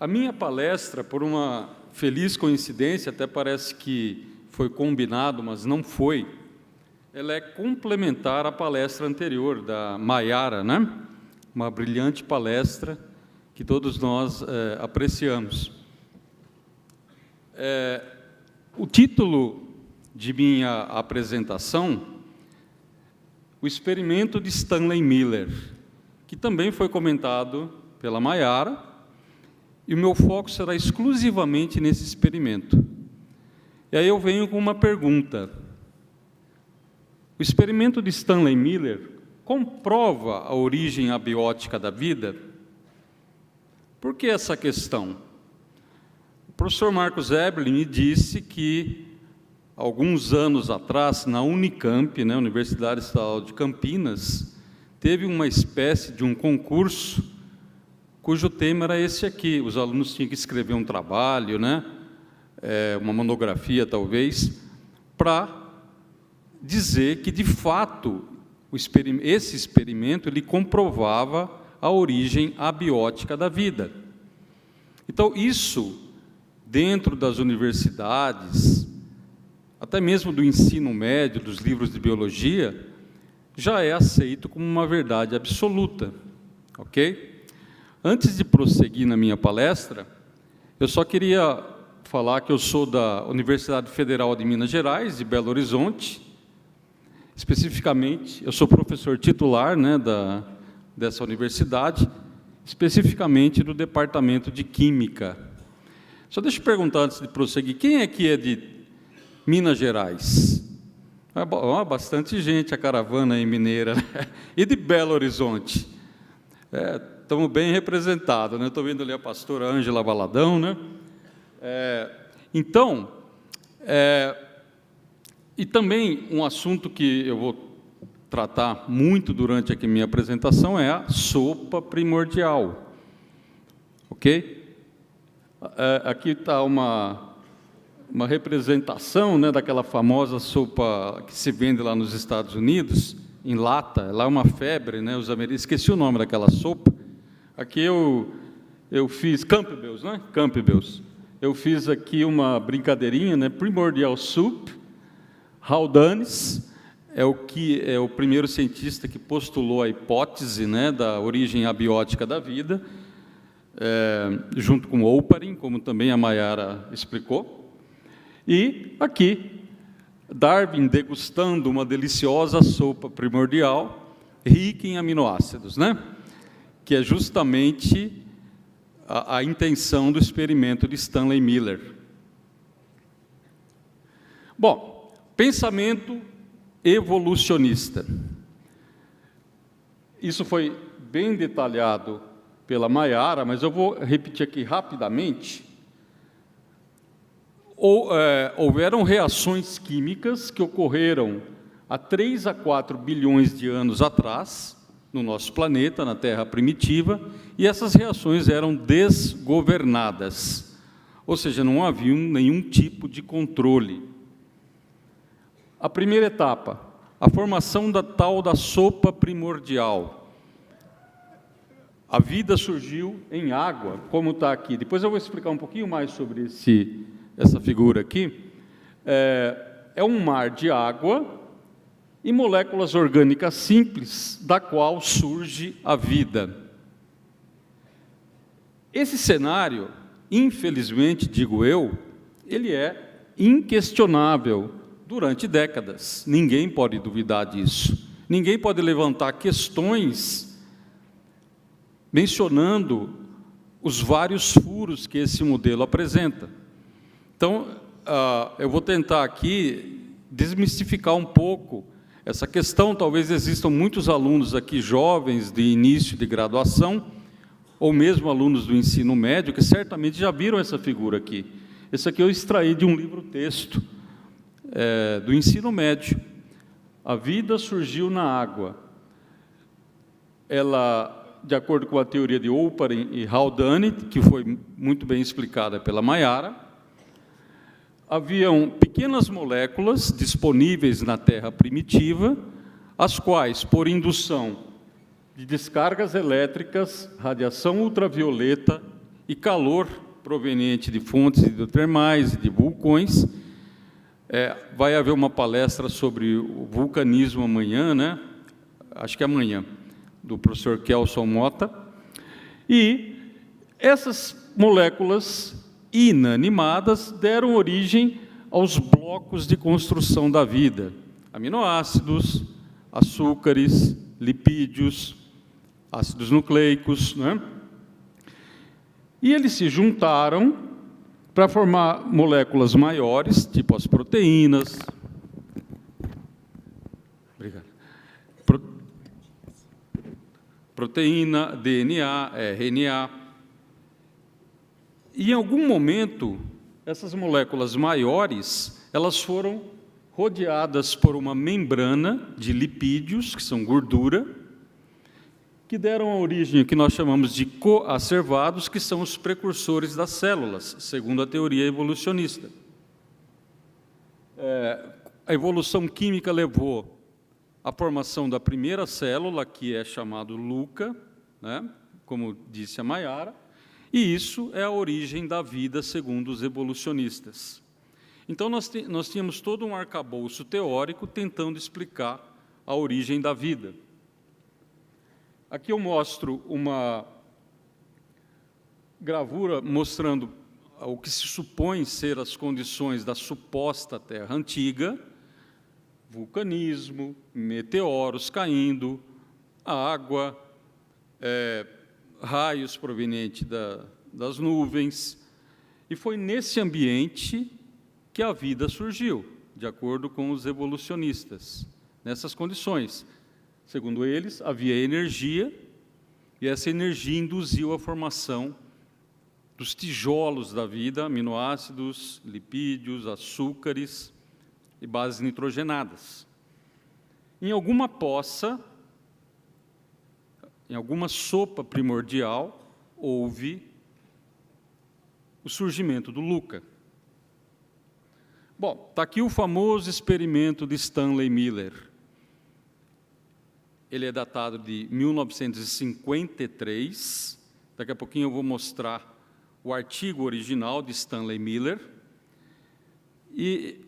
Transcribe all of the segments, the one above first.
A minha palestra, por uma feliz coincidência, até parece que foi combinado, mas não foi, ela é complementar à palestra anterior, da Maiara, né? Uma brilhante palestra que todos nós apreciamos. O título de minha apresentação, o experimento de Stanley Miller, que também foi comentado pela Maiara, e o meu foco será exclusivamente nesse experimento. E aí eu venho com uma pergunta. O experimento de Stanley Miller comprova a origem abiótica da vida? Por que essa questão? O professor Marcos Eberlin me disse que, alguns anos atrás, na Unicamp, né, Universidade Estadual de Campinas, teve uma espécie de um concurso cujo tema era esse aqui. Os alunos tinham que escrever um trabalho, né, uma monografia, talvez, para dizer que, de fato, esse experimento ele comprovava a origem abiótica da vida. Então, isso, dentro das universidades, até mesmo do ensino médio, dos livros de biologia, já é aceito como uma verdade absoluta, ok? Antes de prosseguir na minha palestra, eu só queria falar que eu sou da Universidade Federal de Minas Gerais, de Belo Horizonte. Especificamente, eu sou professor titular, né, dessa universidade, especificamente do Departamento de Química. Só deixa eu perguntar antes de prosseguir, quem aqui é de Minas Gerais? Bastante gente, a caravana aí mineira, né? E de Belo Horizonte? Estamos bem representados, né? Estou vendo ali a pastora Ângela Valadão, né? E também um assunto que eu vou tratar muito durante aqui minha apresentação é a sopa primordial, ok? Aqui está uma representação, né, daquela famosa sopa que se vende lá nos Estados Unidos, em lata. Lá é uma febre, né? Os americanos, esqueci o nome daquela sopa. Aqui eu fiz Campbell's, né? Campbell's. Eu fiz aqui uma brincadeirinha, né? Primordial Soup. Haldanes é o primeiro cientista que postulou a hipótese, né, da origem abiótica da vida, junto com Oparin, como também a Maiara explicou. E aqui, Darwin degustando uma deliciosa sopa primordial, rica em aminoácidos, né? Que é justamente a intenção do experimento de Stanley Miller. Bom, pensamento evolucionista. Isso foi bem detalhado pela Maiara, mas eu vou repetir aqui rapidamente. Houveram reações químicas que ocorreram há 3 a 4 bilhões de anos atrás, no nosso planeta, na Terra primitiva, e essas reações eram desgovernadas, ou seja, não havia nenhum tipo de controle. A primeira etapa, a formação da tal da sopa primordial. A vida surgiu em água, como está aqui. Depois eu vou explicar um pouquinho mais sobre essa figura aqui. É um mar de água e moléculas orgânicas simples, da qual surge a vida. Esse cenário, infelizmente, digo eu, ele é inquestionável durante décadas. Ninguém pode duvidar disso. Ninguém pode levantar questões mencionando os vários furos que esse modelo apresenta. Então, eu vou tentar aqui desmistificar um pouco essa questão. Talvez existam muitos alunos aqui, jovens de início de graduação, ou mesmo alunos do ensino médio, que certamente já viram essa figura aqui. Esse aqui eu extraí de um livro-texto do ensino médio. A vida surgiu na água. Ela, de acordo com a teoria de Oparin e Haldane, que foi muito bem explicada pela Maiara, haviam pequenas moléculas disponíveis na Terra primitiva, as quais, por indução de descargas elétricas, radiação ultravioleta e calor proveniente de fontes hidrotermais e de vulcões. Vai haver uma palestra sobre o vulcanismo amanhã, né? Acho que é amanhã, do professor Kelson Mota. E essas moléculas inanimadas deram origem aos blocos de construção da vida: aminoácidos, açúcares, lipídios, ácidos nucleicos, né? E eles se juntaram para formar moléculas maiores, tipo as proteínas. Obrigado. Proteína, DNA, RNA. E, em algum momento, essas moléculas maiores, elas foram rodeadas por uma membrana de lipídios, que são gordura, que deram a origem ao que nós chamamos de coacervados, que são os precursores das células, segundo a teoria evolucionista. A evolução química levou à formação da primeira célula, que é chamado LUCA, né, como disse a Maiara, e isso é a origem da vida, segundo os evolucionistas. Então, nós tínhamos todo um arcabouço teórico tentando explicar a origem da vida. Aqui eu mostro uma gravura mostrando o que se supõe ser as condições da suposta Terra antiga: vulcanismo, meteoros caindo, água, raios provenientes das nuvens. E foi nesse ambiente que a vida surgiu, de acordo com os evolucionistas, nessas condições. Segundo eles, havia energia, e essa energia induziu a formação dos tijolos da vida: aminoácidos, lipídios, açúcares e bases nitrogenadas. Em alguma poça, em alguma sopa primordial, houve o surgimento do LUCA. Bom, está aqui o famoso experimento de Stanley Miller. Ele é datado de 1953. Daqui a pouquinho eu vou mostrar o artigo original de Stanley Miller. E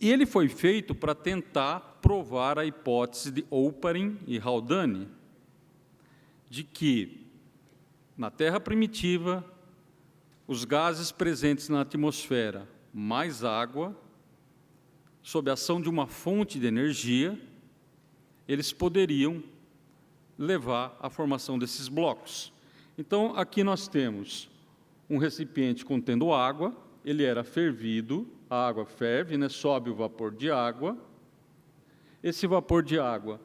ele foi feito para tentar provar a hipótese de Oparin e Haldane, de que, na Terra primitiva, os gases presentes na atmosfera, mais água, sob a ação de uma fonte de energia, eles poderiam levar à formação desses blocos. Então, aqui nós temos um recipiente contendo água, ele era fervido, a água ferve, né, sobe o vapor de água. Esse vapor de água,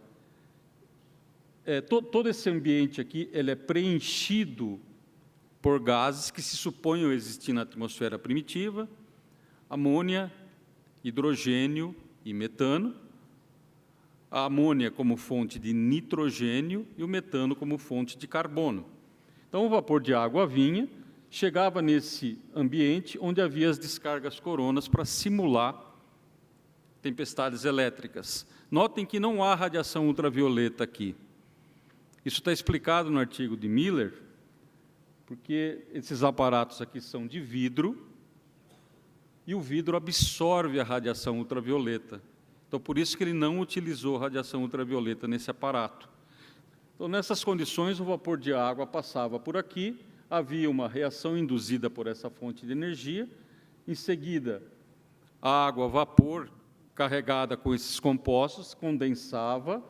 todo esse ambiente aqui, ele é preenchido por gases que se suponham existir na atmosfera primitiva: amônia, hidrogênio e metano. A amônia como fonte de nitrogênio e o metano como fonte de carbono. Então, o vapor de água vinha, chegava nesse ambiente onde havia as descargas coronas para simular tempestades elétricas. Notem que não há radiação ultravioleta aqui. Isso está explicado no artigo de Miller, porque esses aparatos aqui são de vidro, e o vidro absorve a radiação ultravioleta. Então, por isso que ele não utilizou radiação ultravioleta nesse aparato. Então, nessas condições, o vapor de água passava por aqui, havia uma reação induzida por essa fonte de energia, em seguida, a água a vapor, carregada com esses compostos, condensava,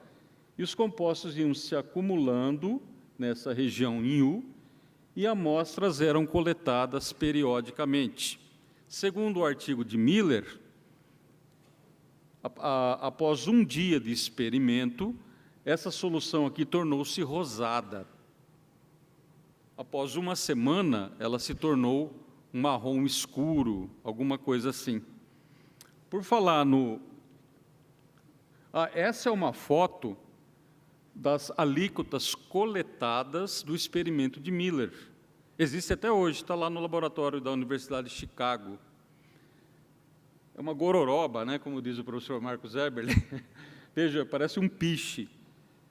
e os compostos iam se acumulando nessa região em U, e amostras eram coletadas periodicamente. Segundo o artigo de Miller, após um dia de experimento, essa solução aqui tornou-se rosada. Após uma semana, ela se tornou um marrom escuro, alguma coisa assim. Por falar no... essa é uma foto das alíquotas coletadas do experimento de Miller. Existe até hoje, está lá no laboratório da Universidade de Chicago. É uma gororoba, né, como diz o professor Marcos Eberle. Veja, parece um piche.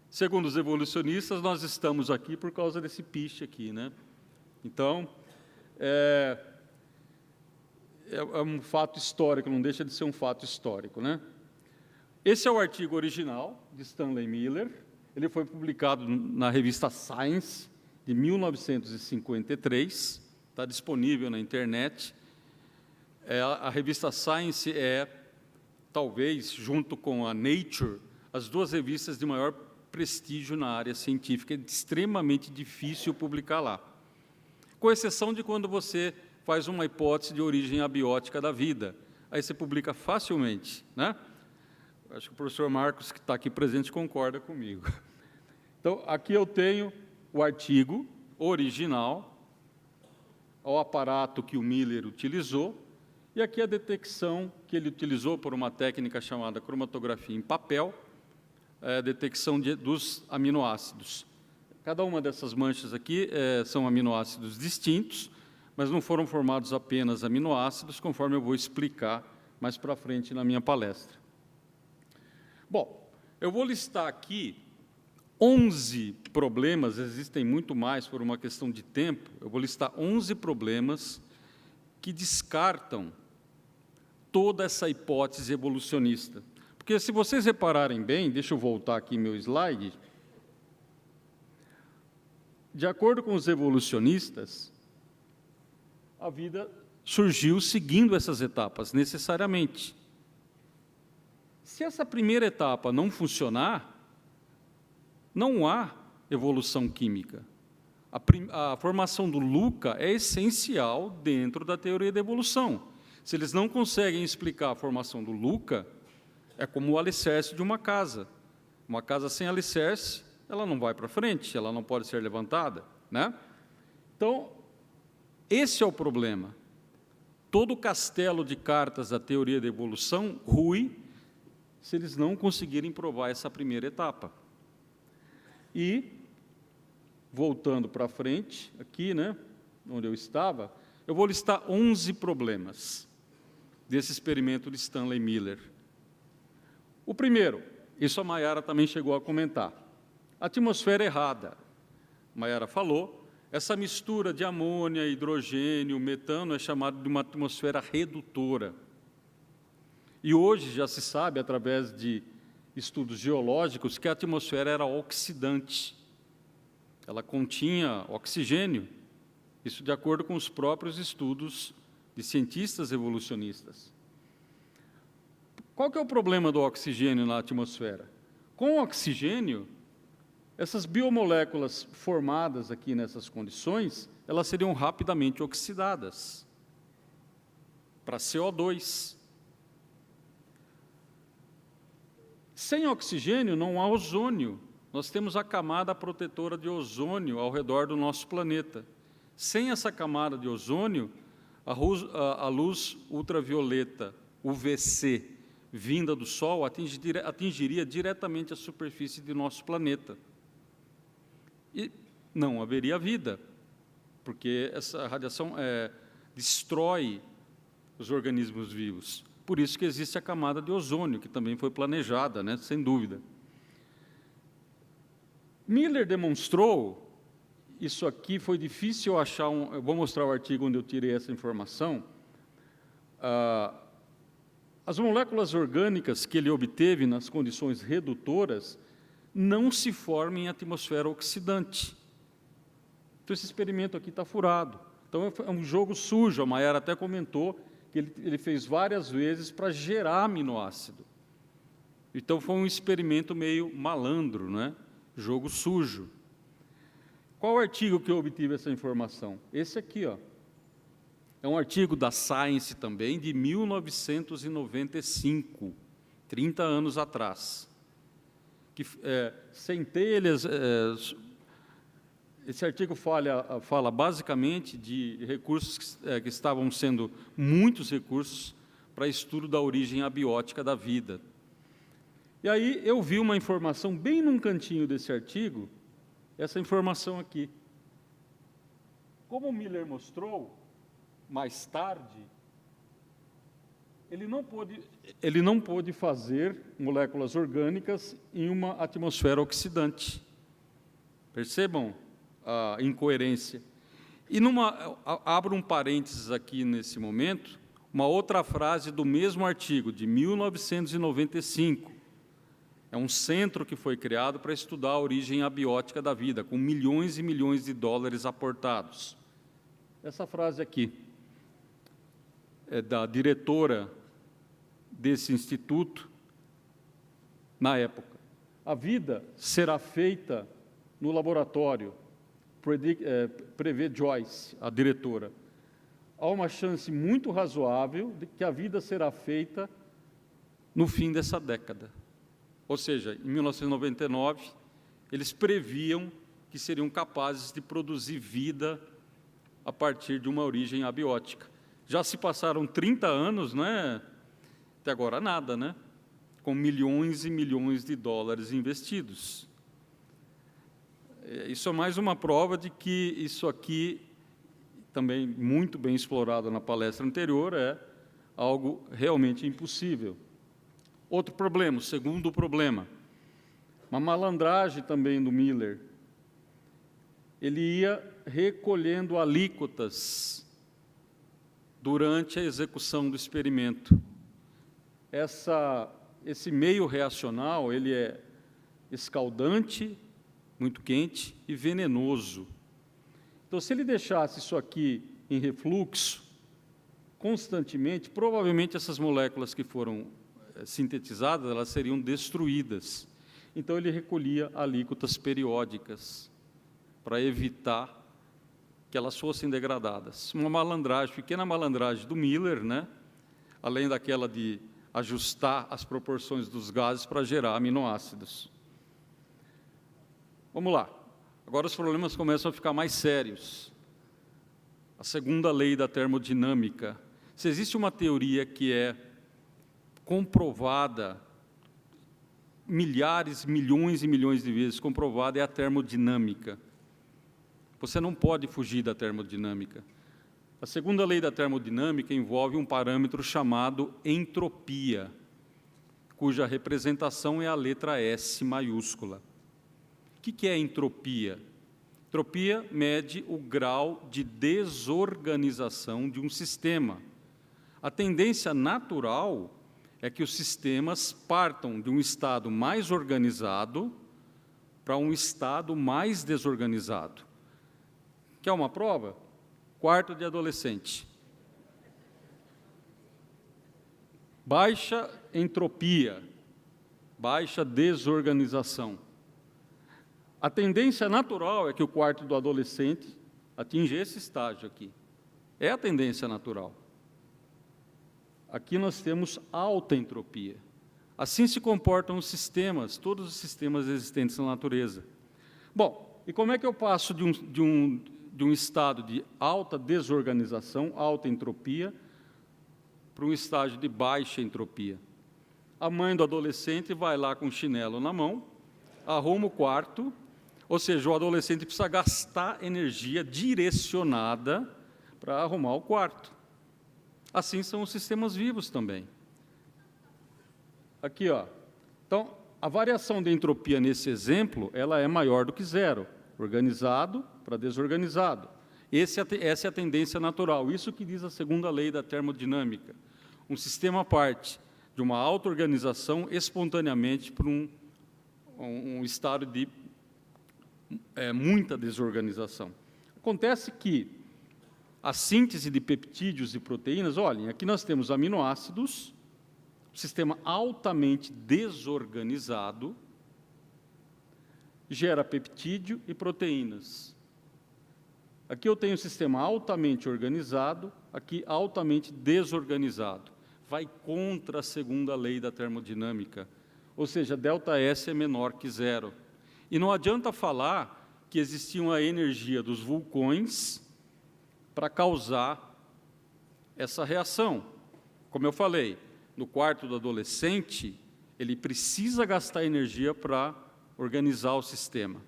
Segundo os evolucionistas, nós estamos aqui por causa desse piche aqui, né? Então, é um fato histórico, não deixa de ser um fato histórico, né? Esse é o artigo original de Stanley Miller. Ele foi publicado na revista Science, de 1953. Está disponível na internet. A revista Science é, talvez, junto com a Nature, as duas revistas de maior prestígio na área científica. É extremamente difícil publicar lá, com exceção de quando você faz uma hipótese de origem abiótica da vida. Aí você publica facilmente, né? Acho que o professor Marcos, que está aqui presente, concorda comigo. Então, aqui eu tenho o artigo original, o aparato que o Miller utilizou, e aqui a detecção que ele utilizou por uma técnica chamada cromatografia em papel, detecção dos aminoácidos. Cada uma dessas manchas aqui são aminoácidos distintos, mas não foram formados apenas aminoácidos, conforme eu vou explicar mais para frente na minha palestra. Bom, eu vou listar aqui 11 problemas, existem muito mais por uma questão de tempo, eu vou listar 11 problemas que descartam toda essa hipótese evolucionista. Porque, se vocês repararem bem, deixa eu voltar aqui meu slide, de acordo com os evolucionistas, a vida surgiu seguindo essas etapas, necessariamente. Se essa primeira etapa não funcionar, não há evolução química. A formação do LUCA é essencial dentro da teoria da evolução. Se eles não conseguem explicar a formação do LUCA, é como o alicerce de uma casa. Uma casa sem alicerce, ela não vai para frente, ela não pode ser levantada, né? Então, esse é o problema. Todo o castelo de cartas da teoria da evolução rui se eles não conseguirem provar essa primeira etapa. E, voltando para frente, aqui, né, onde eu estava, eu vou listar 11 problemas desse experimento de Stanley Miller. O primeiro, isso a Maiara também chegou a comentar, a atmosfera errada. A Maiara falou, essa mistura de amônia, hidrogênio, metano é chamada de uma atmosfera redutora. E hoje já se sabe, através de estudos geológicos, que a atmosfera era oxidante. Ela continha oxigênio, isso de acordo com os próprios estudos de cientistas evolucionistas. Qual que é o problema do oxigênio na atmosfera? Com o oxigênio, essas biomoléculas formadas aqui nessas condições, elas seriam rapidamente oxidadas para CO2. Sem oxigênio não há ozônio. Nós temos a camada protetora de ozônio ao redor do nosso planeta. Sem essa camada de ozônio, a luz ultravioleta, UVC, vinda do Sol, atingiria diretamente a superfície de nosso planeta. E não haveria vida, porque essa radiação destrói os organismos vivos. Por isso que existe a camada de ozônio, que também foi planejada, né, sem dúvida. Miller demonstrou, isso aqui foi difícil achar, eu vou mostrar o artigo onde eu tirei essa informação, as moléculas orgânicas que ele obteve nas condições redutoras não se formam em atmosfera oxidante. Então, esse experimento aqui está furado. Então, é um jogo sujo, a Maiara até comentou, que ele fez várias vezes para gerar aminoácido. Então, foi um experimento meio malandro, né? Jogo sujo. Qual artigo que eu obtive essa informação? Esse aqui, ó. É um artigo da Science também, de 1995, 30 anos atrás. Que, centelhas... Esse artigo fala basicamente de recursos que estavam sendo muitos recursos para estudo da origem abiótica da vida. E aí eu vi uma informação bem num cantinho desse artigo, essa informação aqui. Como o Miller mostrou, mais tarde, ele não pôde fazer moléculas orgânicas em uma atmosfera oxidante. Percebam a incoerência. E abro um parênteses aqui nesse momento, uma outra frase do mesmo artigo, de 1995. É um centro que foi criado para estudar a origem abiótica da vida, com milhões e milhões de dólares aportados. Essa frase aqui é da diretora desse instituto, na época. A vida será feita no laboratório, prevê Joyce, a diretora. Há uma chance muito razoável de que a vida será feita no fim dessa década. Ou seja, em 1999, eles previam que seriam capazes de produzir vida a partir de uma origem abiótica. Já se passaram 30 anos, né? Até agora nada, né? Com milhões e milhões de dólares investidos. Isso é mais uma prova de que isso aqui, também muito bem explorado na palestra anterior, é algo realmente impossível. Outro problema, o segundo problema, uma malandragem também do Miller. Ele ia recolhendo alíquotas durante a execução do experimento. Esse meio reacional, ele é escaldante, muito quente e venenoso. Então, se ele deixasse isso aqui em refluxo constantemente, provavelmente essas moléculas que foram sintetizadas, elas seriam destruídas. Então, ele recolhia alíquotas periódicas para evitar que elas fossem degradadas. Uma malandragem, pequena malandragem do Miller, né? Além daquela de ajustar as proporções dos gases para gerar aminoácidos. Vamos lá. Agora os problemas começam a ficar mais sérios. A segunda lei da termodinâmica. Se existe uma teoria que é comprovada, milhares, milhões e milhões de vezes comprovada, é a termodinâmica. Você não pode fugir da termodinâmica. A segunda lei da termodinâmica envolve um parâmetro chamado entropia, cuja representação é a letra S maiúscula. O que é entropia? Entropia mede o grau de desorganização de um sistema. A tendência natural é que os sistemas partam de um estado mais organizado para um estado mais desorganizado. Quer uma prova? Quarto de adolescente. Baixa entropia, baixa desorganização. A tendência natural é que o quarto do adolescente atinja esse estágio aqui. É a tendência natural. Aqui nós temos alta entropia. Assim se comportam os sistemas, todos os sistemas existentes na natureza. Bom, e como é que eu passo de um estado de alta desorganização, alta entropia, para um estágio de baixa entropia? A mãe do adolescente vai lá com o chinelo na mão, arruma o quarto, ou seja, o adolescente precisa gastar energia direcionada para arrumar o quarto. Assim são os sistemas vivos também. Aqui, ó. Então, a variação de entropia nesse exemplo, ela é maior do que zero, organizado para desorganizado. Essa é a tendência natural, isso que diz a segunda lei da termodinâmica. Um sistema parte de uma auto-organização espontaneamente para um estado de muita desorganização. Acontece que a síntese de peptídeos e proteínas, olhem, aqui nós temos aminoácidos, sistema altamente desorganizado, gera peptídeo e proteínas. Aqui eu tenho um sistema altamente organizado, aqui altamente desorganizado. Vai contra a segunda lei da termodinâmica, ou seja, ΔS é menor que zero. E não adianta falar que existia uma energia dos vulcões para causar essa reação. Como eu falei, no quarto do adolescente, ele precisa gastar energia para organizar o sistema.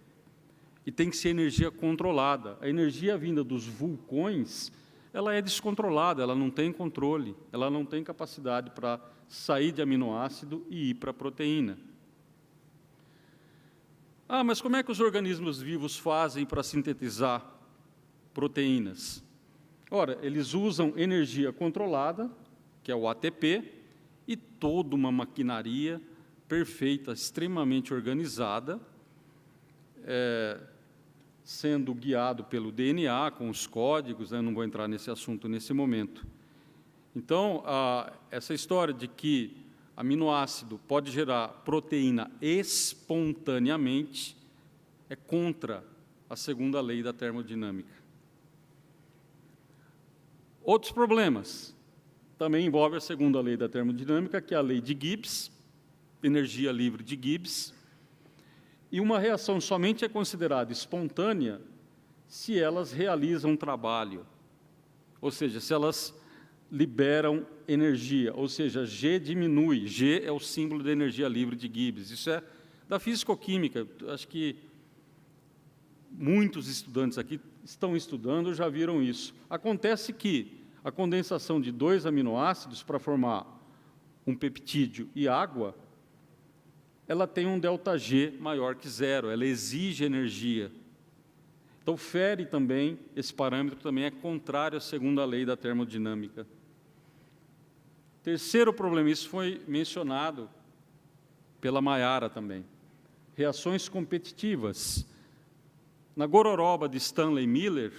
E tem que ser energia controlada. A energia vinda dos vulcões, ela é descontrolada, ela não tem controle, ela não tem capacidade para sair de aminoácido e ir para a proteína. Ah, mas como é que os organismos vivos fazem para sintetizar proteínas? Ora, eles usam energia controlada, que é o ATP, e toda uma maquinaria perfeita, extremamente organizada, sendo guiado pelo DNA, com os códigos, né? Não vou entrar nesse assunto nesse momento. Então, essa história de que aminoácido pode gerar proteína espontaneamente é contra a segunda lei da termodinâmica. Outros problemas também envolvem a segunda lei da termodinâmica, que é a lei de Gibbs, energia livre de Gibbs, e uma reação somente é considerada espontânea se elas realizam trabalho, ou seja, se elas liberam energia, ou seja, G diminui. G é o símbolo da energia livre de Gibbs. Isso é da físico-química. Acho que muitos estudantes aqui estão estudando, já viram isso. Acontece que a condensação de 2 aminoácidos para formar um peptídeo e água, ela tem um ΔG maior que 0, ela exige energia. Então, fere também, esse parâmetro também é contrário à segunda lei da termodinâmica. Terceiro problema, isso foi mencionado pela Mayara também, reações competitivas. Na gororoba de Stanley Miller,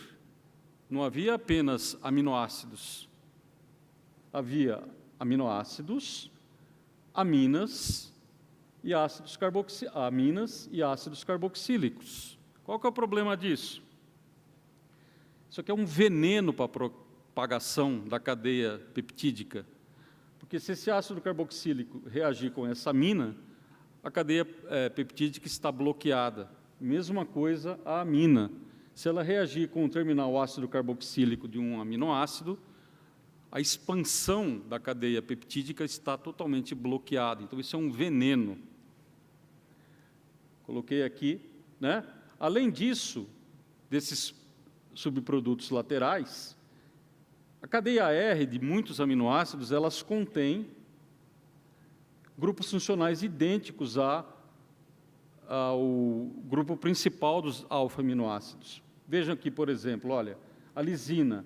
não havia apenas aminoácidos, havia aminoácidos, aminas e ácidos carboxílicos. Qual que é o problema disso? Isso aqui é um veneno para a propagação da cadeia peptídica, porque se esse ácido carboxílico reagir com essa amina, a cadeia peptídica está bloqueada. Mesma coisa a amina. Se ela reagir com o terminal ácido carboxílico de um aminoácido, a expansão da cadeia peptídica está totalmente bloqueada. Então, isso é um veneno. Coloquei aqui, né? Além disso, desses subprodutos laterais, a cadeia R de muitos aminoácidos, elas contêm grupos funcionais idênticos ao grupo principal dos alfa-aminoácidos. Vejam aqui, por exemplo, olha, a lisina.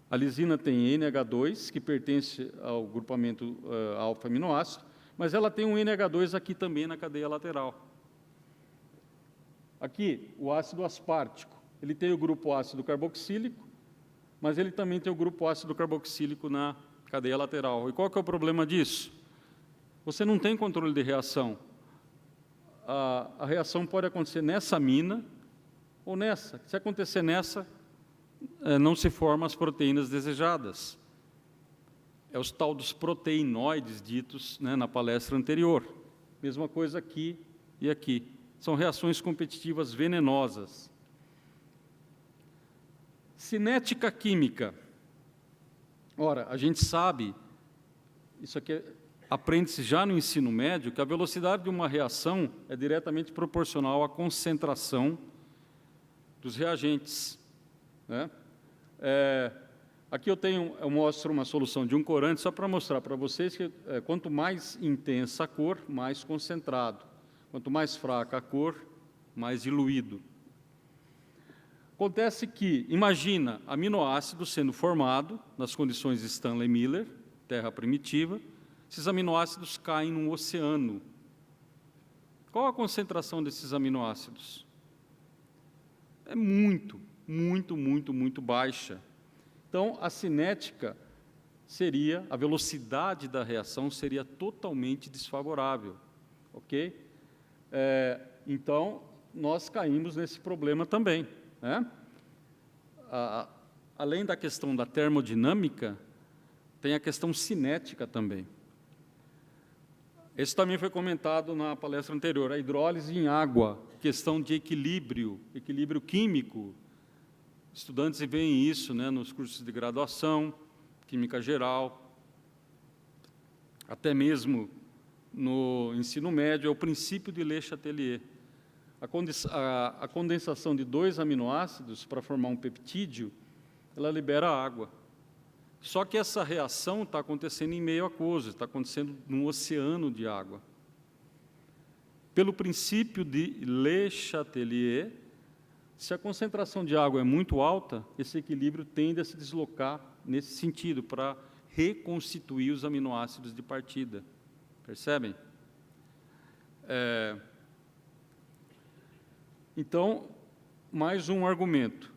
A lisina tem NH2, que pertence ao grupamento alfa-aminoácido, mas ela tem um NH2 aqui também na cadeia lateral. Aqui, o ácido aspartico, ele tem o grupo ácido carboxílico, mas ele também tem o grupo ácido carboxílico na cadeia lateral. E qual que é o problema disso? Você não tem controle de reação. A reação pode acontecer nessa amina ou nessa. Se acontecer nessa, não se formam as proteínas desejadas. É os tal dos proteinoides ditos, né, na palestra anterior. Mesma coisa aqui e aqui. São reações competitivas venenosas. Cinética química. Ora, a gente sabe, isso aqui aprende-se já no ensino médio, que a velocidade de uma reação é diretamente proporcional à concentração dos reagentes, né? Aqui eu mostro uma solução de um corante, só para mostrar para vocês que quanto mais intensa a cor, mais concentrado. Quanto mais fraca a cor, mais diluído. Acontece que, imagina, aminoácido sendo formado nas condições de Stanley Miller, terra primitiva, esses aminoácidos caem num oceano. Qual a concentração desses aminoácidos? É muito baixa. Então, a cinética seria, a velocidade da reação seria totalmente desfavorável, ok? Então, nós caímos nesse problema também, né? Além da questão da termodinâmica, tem a questão cinética também. Esse também foi comentado na palestra anterior, a hidrólise em água, questão de equilíbrio químico. Estudantes veem isso, né, nos cursos de graduação, química geral, até mesmo no ensino médio, é o princípio de Le Chatelier. A condensação de 2 aminoácidos para formar um peptídeo, ela libera água. Só que essa reação está acontecendo em meio aquoso, está acontecendo num oceano de água. Pelo princípio de Le Chatelier, Se a concentração de água é muito alta, esse equilíbrio tende a se deslocar nesse sentido, para reconstituir os aminoácidos de partida. Percebem? Então, mais um argumento.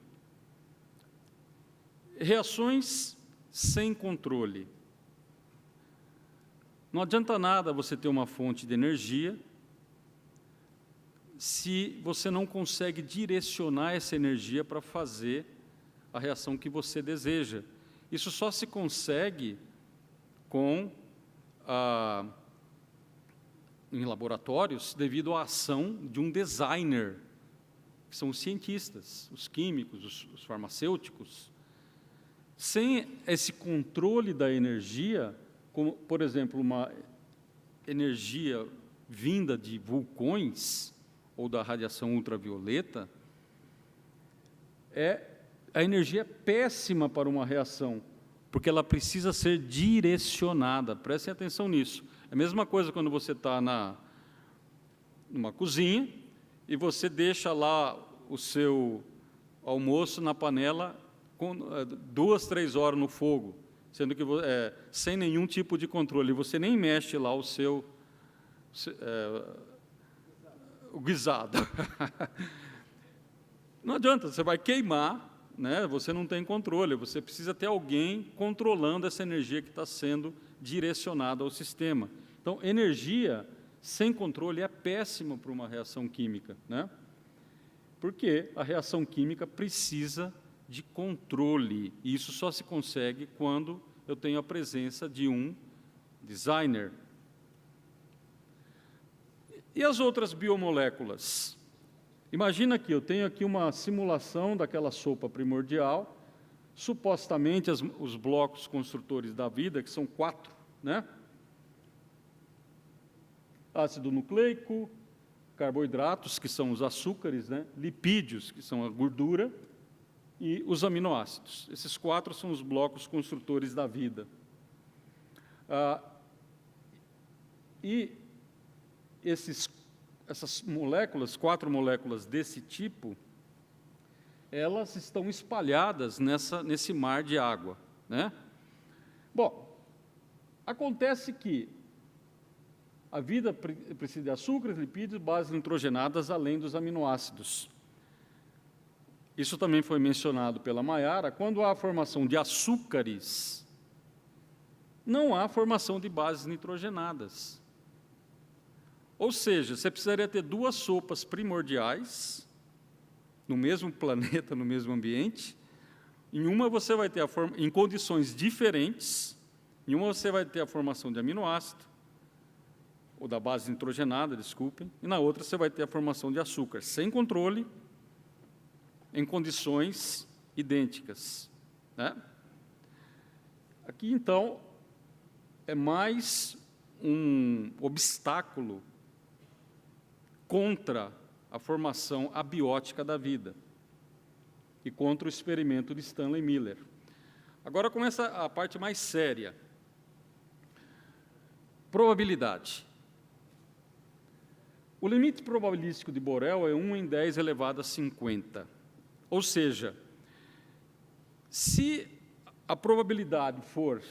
Reações sem controle. Não adianta nada você ter uma fonte de energia se você não consegue direcionar essa energia para fazer a reação que você deseja. Isso só se consegue em laboratórios devido à ação de um designer, que são os cientistas, os químicos, os farmacêuticos. Sem esse controle da energia, como, por exemplo, uma energia vinda de vulcões ou da radiação ultravioleta, a energia é péssima para uma reação, porque ela precisa ser direcionada. Prestem atenção nisso. É a mesma coisa quando você está numa cozinha e você deixa lá o seu almoço na panela com 2, 3 horas no fogo, sendo que sem nenhum tipo de controle. Você nem mexe lá o guisado. Não adianta, você vai queimar, né? Você não tem controle, você precisa ter alguém controlando essa energia que está sendo direcionada ao sistema. Então, energia sem controle é péssima para uma reação química, né? Porque a reação química precisa de controle, e isso só se consegue quando eu tenho a presença de um designer. E as outras biomoléculas? Imagina que eu tenho aqui uma simulação daquela sopa primordial, supostamente os blocos construtores da vida, que são 4, né? Ácido nucleico, carboidratos, que são os açúcares, né? Lipídios, que são a gordura, e os aminoácidos. Esses 4 são os blocos construtores da vida. E essas moléculas, 4 moléculas desse tipo, elas estão espalhadas nesse mar de água, né? Bom, acontece que a vida precisa de açúcares, lipídios, bases nitrogenadas, além dos aminoácidos. Isso também foi mencionado pela Maiara. Quando há a formação de açúcares, não há formação de bases nitrogenadas. Ou seja, você precisaria ter 2 sopas primordiais, no mesmo planeta, no mesmo ambiente. Em uma você vai ter em condições diferentes, em uma você vai ter a formação de aminoácido, ou da base nitrogenada, desculpem, e na outra você vai ter a formação de açúcar, sem controle, em condições idênticas, né? Aqui, então, é mais um obstáculo contra a formação abiótica da vida e contra o experimento de Stanley Miller. Agora começa a parte mais séria. Probabilidade. O limite probabilístico de Borel é 1 em 10 elevado a 50. Ou seja, se a probabilidade for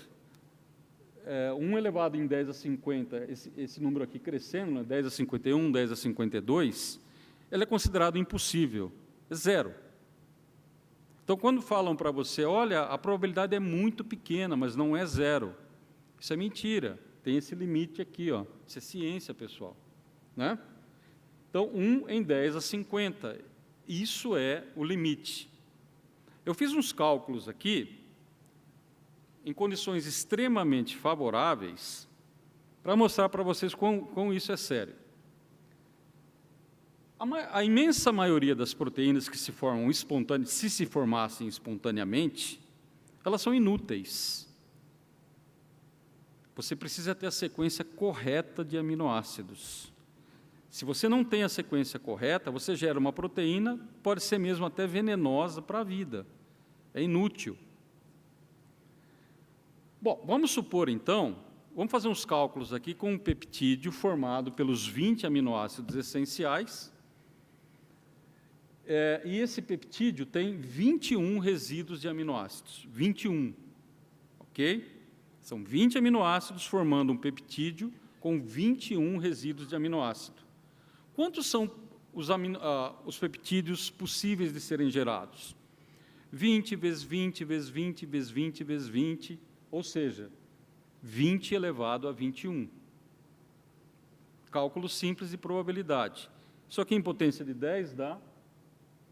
1 elevado em 10 a 50, esse número aqui crescendo, né, 10 a 51, 10 a 52, ele é considerado impossível, é 0. Então, quando falam para você, olha, a probabilidade é muito pequena, mas não é 0, isso é mentira, tem esse limite aqui, ó, isso é ciência, pessoal, né? Então, 1 em 10 a 50, isso é o limite. Eu fiz uns cálculos aqui, em condições extremamente favoráveis, para mostrar para vocês quão isso é sério. A imensa maioria das proteínas que se formam espontaneamente, se se formassem espontaneamente, elas são inúteis. Você precisa ter a sequência correta de aminoácidos. Se você não tem a sequência correta, você gera uma proteína, pode ser mesmo até venenosa para a vida. É inútil. Bom, vamos supor, então, vamos fazer uns cálculos aqui com um peptídeo formado pelos 20 aminoácidos essenciais. E esse peptídeo tem 21 resíduos de aminoácidos. 21. Ok? São 20 aminoácidos formando um peptídeo com 21 resíduos de aminoácido. Quantos são os peptídeos possíveis de serem gerados? 20 vezes 20 vezes 20 vezes 20 vezes 20, ou seja, 20 elevado a 21. Cálculo simples de probabilidade. Isso aqui em potência de 10 dá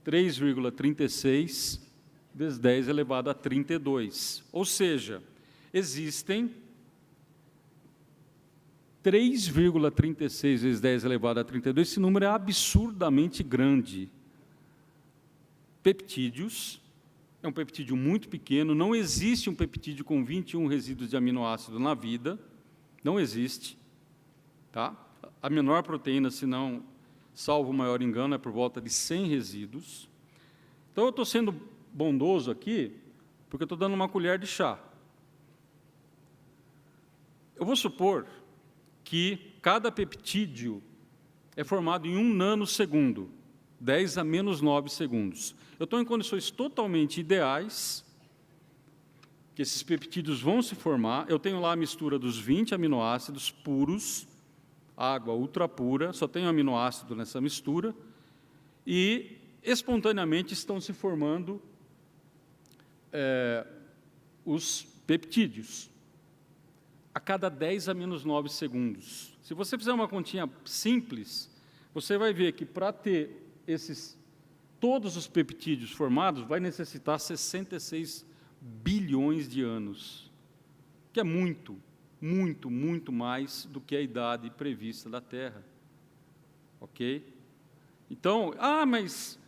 3,36 vezes 10 elevado a 32. Ou seja, existem 3,36 vezes 10 elevado a 32, esse número é absurdamente grande. Peptídeos, é um peptídeo muito pequeno, não existe um peptídeo com 21 resíduos de aminoácido na vida, não existe. Tá? A menor proteína, se não, salvo o maior engano, é por volta de 100 resíduos. Então, eu estou sendo bondoso aqui, porque eu estou dando uma colher de chá. Eu vou supor que cada peptídeo é formado em 1 nanosegundo, 10 a menos 9 segundos. Eu estou em condições totalmente ideais, que esses peptídeos vão se formar. Eu tenho lá a mistura dos 20 aminoácidos puros, água ultra pura, só tem aminoácido nessa mistura, e espontaneamente estão se formando os peptídeos, a cada 10 a menos 9 segundos. Se você fizer uma continha simples, você vai ver que para ter todos os peptídeos formados, vai necessitar 66 bilhões de anos, que é muito, muito, muito mais do que a idade prevista da Terra. Ok? Então, mas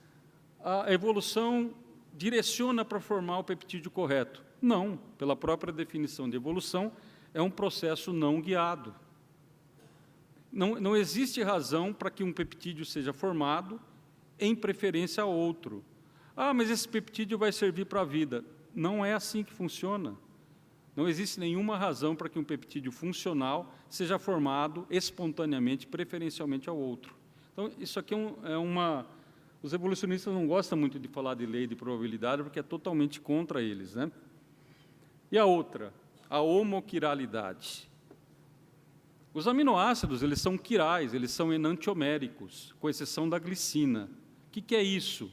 a evolução direciona para formar o peptídeo correto. Não, pela própria definição de evolução, é um processo não guiado. Não existe razão para que um peptídeo seja formado em preferência a outro. Mas esse peptídeo vai servir para a vida. Não é assim que funciona. Não existe nenhuma razão para que um peptídeo funcional seja formado espontaneamente, preferencialmente ao outro. Então, isso aqui Os evolucionistas não gostam muito de falar de lei de probabilidade, porque é totalmente contra eles, né? E a outra, a homoquiralidade. Os aminoácidos, eles são quirais, eles são enantioméricos, com exceção da glicina. O que é isso?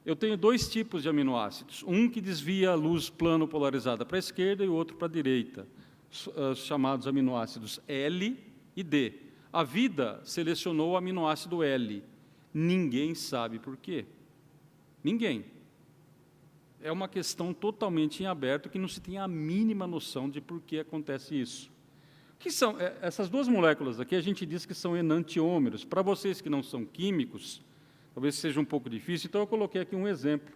Eu tenho 2 tipos de aminoácidos, um que desvia a luz plano polarizada para a esquerda e o outro para a direita, chamados aminoácidos L e D. A vida selecionou o aminoácido L. Ninguém sabe por quê. Ninguém. É uma questão totalmente em aberto, que não se tem a mínima noção de por que acontece isso. O que são essas 2 moléculas aqui? A gente diz que são enantiômeros. Para vocês que não são químicos, talvez seja um pouco difícil, então eu coloquei aqui um exemplo.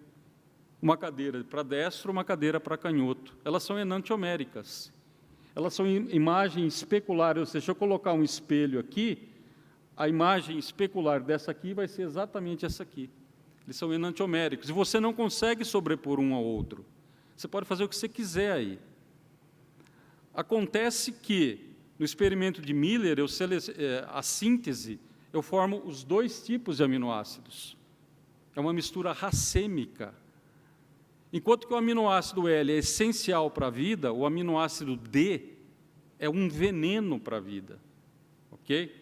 Uma cadeira para destro, uma cadeira para canhoto. Elas são enantioméricas. Elas são imagem especular, ou seja, se eu colocar um espelho aqui, a imagem especular dessa aqui vai ser exatamente essa aqui. Eles são enantioméricos. E você não consegue sobrepor um ao outro. Você pode fazer o que você quiser aí. Acontece que, no experimento de Miller, a síntese, eu formo os 2 tipos de aminoácidos. É uma mistura racêmica. Enquanto que o aminoácido L é essencial para a vida, o aminoácido D é um veneno para a vida. Ok?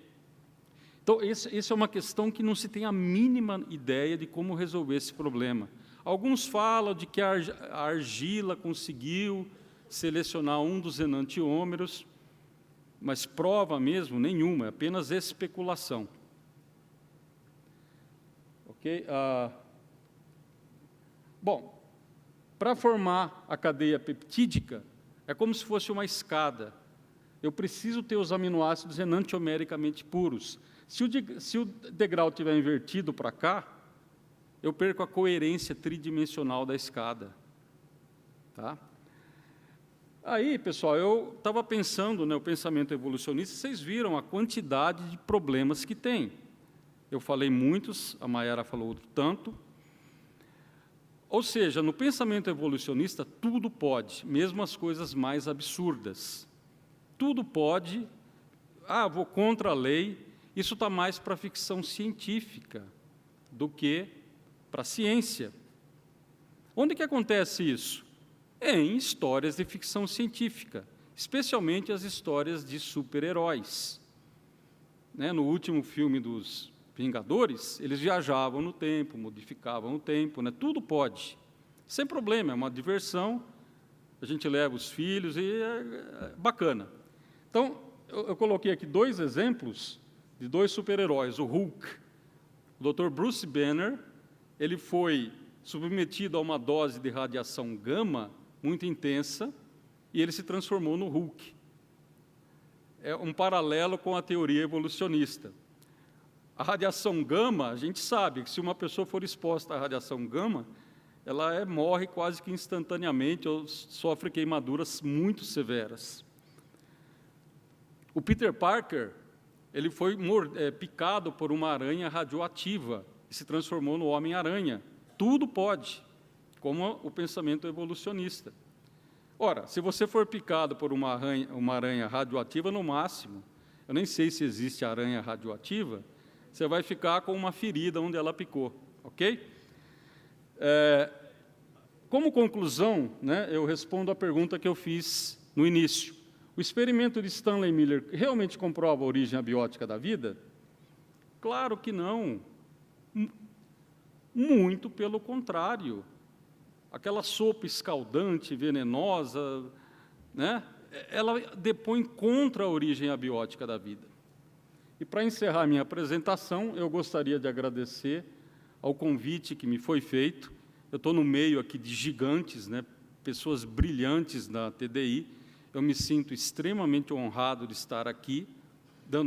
Então, essa é uma questão que não se tem a mínima ideia de como resolver esse problema. Alguns falam de que a argila conseguiu selecionar um dos enantiômeros, mas prova mesmo nenhuma, é apenas especulação. Ok? Bom, para formar a cadeia peptídica, é como se fosse uma escada. Eu preciso ter os aminoácidos enantiomericamente puros. Se o degrau estiver invertido para cá, eu perco a coerência tridimensional da escada. Tá? Aí, pessoal, eu estava pensando, o pensamento evolucionista, vocês viram a quantidade de problemas que tem. Eu falei muitos, a Mayara falou outro tanto. Ou seja, no pensamento evolucionista, tudo pode, mesmo as coisas mais absurdas. Tudo pode. Vou contra a lei. Isso está mais para a ficção científica do que para a ciência. Onde que acontece isso? Em histórias de ficção científica, especialmente as histórias de super-heróis. No último filme dos Vingadores, eles viajavam no tempo, modificavam o tempo, tudo pode, sem problema, é uma diversão, a gente leva os filhos e é bacana. Então, eu coloquei aqui 2 exemplos de 2 super-heróis, o Hulk. O Dr. Bruce Banner, ele foi submetido a uma dose de radiação gama muito intensa e ele se transformou no Hulk. É um paralelo com a teoria evolucionista. A radiação gama, a gente sabe que se uma pessoa for exposta à radiação gama, ela morre quase que instantaneamente ou sofre queimaduras muito severas. O Peter Parker, ele foi picado por uma aranha radioativa e se transformou no Homem-Aranha. Tudo pode, como o pensamento evolucionista. Ora, se você for picado por uma aranha radioativa, no máximo, eu nem sei se existe aranha radioativa, você vai ficar com uma ferida onde ela picou, ok? Como conclusão, eu respondo à pergunta que eu fiz no início. O experimento de Stanley Miller realmente comprova a origem abiótica da vida? Claro que não. Muito pelo contrário. Aquela sopa escaldante, venenosa, ela depõe contra a origem abiótica da vida. E, para encerrar minha apresentação, eu gostaria de agradecer ao convite que me foi feito. Eu estou no meio aqui de gigantes, pessoas brilhantes da TDI. Eu me sinto extremamente honrado de estar aqui.